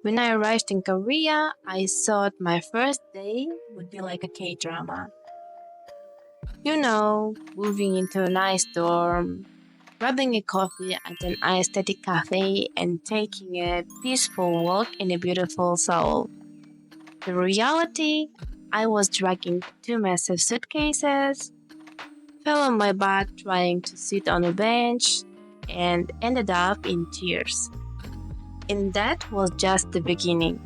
When I arrived in Korea, I thought my first day would be like a K-drama. Moving into a nice dorm, grabbing a coffee at an aesthetic cafe, and taking a peaceful walk in a beautiful Seoul. The reality, I was dragging two massive suitcases, fell on my butt trying to sit on a bench, and ended up in tears. And that was just the beginning.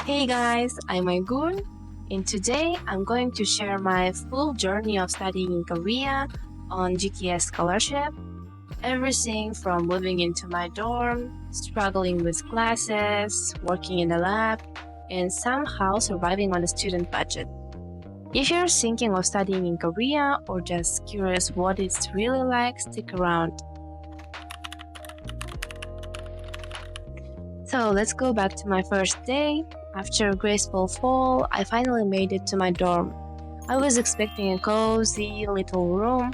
Hey guys, I'm Aigun, and today I'm going to share my full journey of studying in Korea on GKS scholarship. Everything from moving into my dorm, struggling with classes, working in the lab, and somehow surviving on a student budget. If you're thinking of studying in Korea or just curious what it's really like, stick around. So let's go back to my first day. After a graceful fall, I finally made it to my dorm. I was expecting a cozy little room,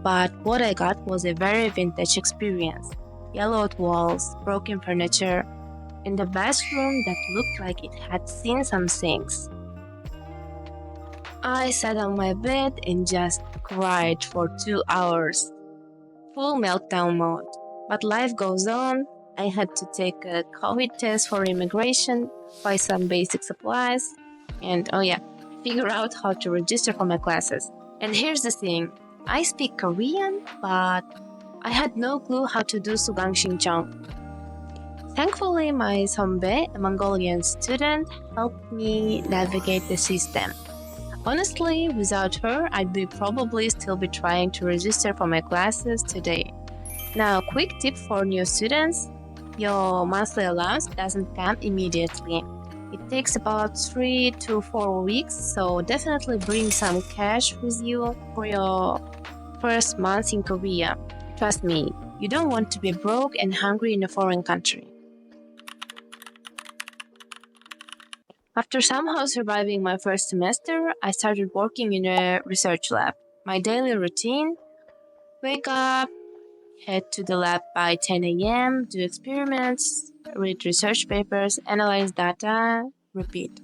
but what I got was a very vintage experience. Yellowed walls, broken furniture, and a bathroom that looked like it had seen some things. I sat on my bed and just cried for 2 hours. Full meltdown mode. But life goes on. I had to take a COVID test for immigration, buy some basic supplies, and figure out how to register for my classes. And here's the thing, I speak Korean, but I had no clue how to do sugang shincheong. Thankfully, my sonbe, a Mongolian student, helped me navigate the system. Honestly, without her, I'd probably still be trying to register for my classes today. Now, quick tip for new students. Your monthly allowance doesn't come immediately. It takes about 3 to 4 weeks, so definitely bring some cash with you for your first month in Korea. Trust me, you don't want to be broke and hungry in a foreign country. After somehow surviving my first semester, I started working in a research lab. My daily routine: wake up, head to the lab by 10 a.m., do experiments, read research papers, analyze data, repeat.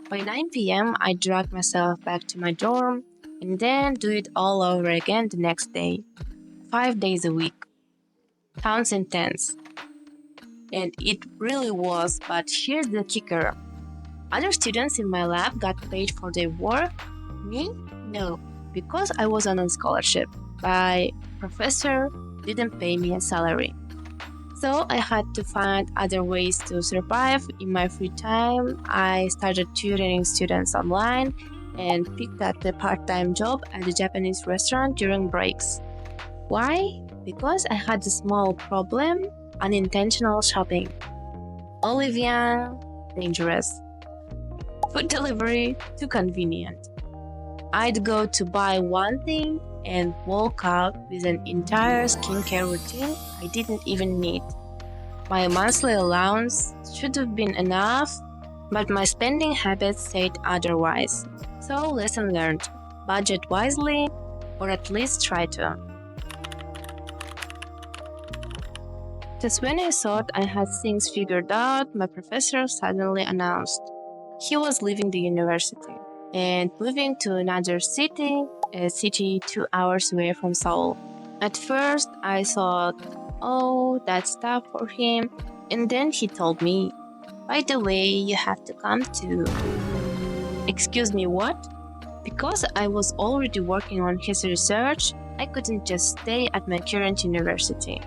By 9 p.m., I drag myself back to my dorm and then do it all over again the next day. 5 days a week. Sounds intense. And it really was, but here's the kicker. Other students in my lab got paid for their work. Me? No, because I was on a scholarship. My professor didn't pay me a salary. So I had to find other ways to survive. In my free time, I started tutoring students online and picked up a part-time job at a Japanese restaurant during breaks. Why? Because I had a small problem: unintentional shopping. Olivia, dangerous. Food delivery, too convenient. I'd go to buy one thing and walk out with an entire skincare routine I didn't even need. My monthly allowance should have been enough, but my spending habits said otherwise. So lesson learned, budget wisely, or at least try to. Just when I thought I had things figured out, my professor suddenly announced he was leaving the university and moving to another city, a city 2 hours away from Seoul. At first, I thought, oh, that's tough for him. And then he told me, by the way, you have to come too. Excuse me, what? Because I was already working on his research, I couldn't just stay at my current university.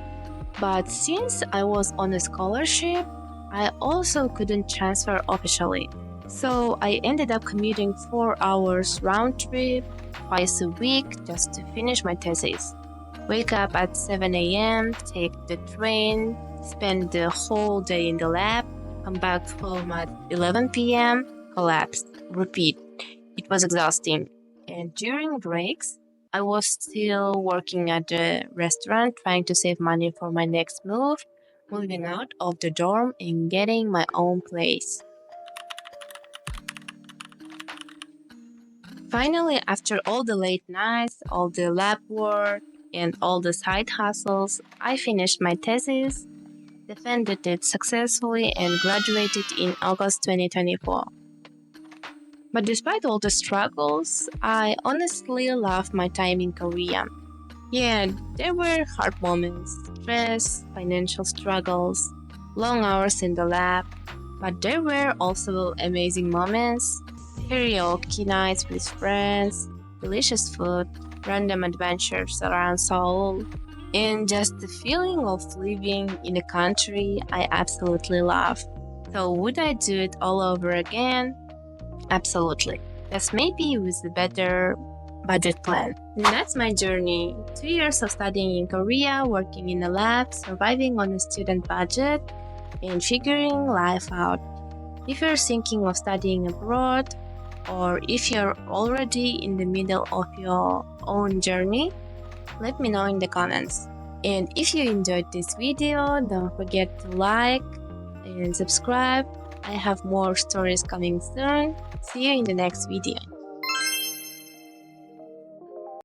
But since I was on a scholarship, I also couldn't transfer officially. So I ended up commuting 4 hours round trip twice a week just to finish my thesis. Wake up at 7 a.m., take the train, spend the whole day in the lab, come back home at 11 p.m., collapse, repeat. It was exhausting. And during breaks, I was still working at the restaurant trying to save money for my next move, moving out of the dorm and getting my own place. Finally, after all the late nights, all the lab work, and all the side hustles, I finished my thesis. defended it successfully, and graduated in August 2024. But despite all the struggles, I honestly loved my time in Korea. Yeah, there were hard moments, stress, financial struggles, long hours in the lab, but there were also amazing moments, karaoke nights with friends, delicious food, random adventures around Seoul, and just the feeling of living in a country I absolutely love. So would I do it all over again? Absolutely. Just maybe with a better budget plan. And that's my journey. 2 years of studying in Korea, working in a lab, surviving on a student budget, and figuring life out. If you're thinking of studying abroad, or if you're already in the middle of your own journey, let me know in the comments. And if you enjoyed this video, don't forget to like and subscribe. I have more stories coming soon. See you in the next video.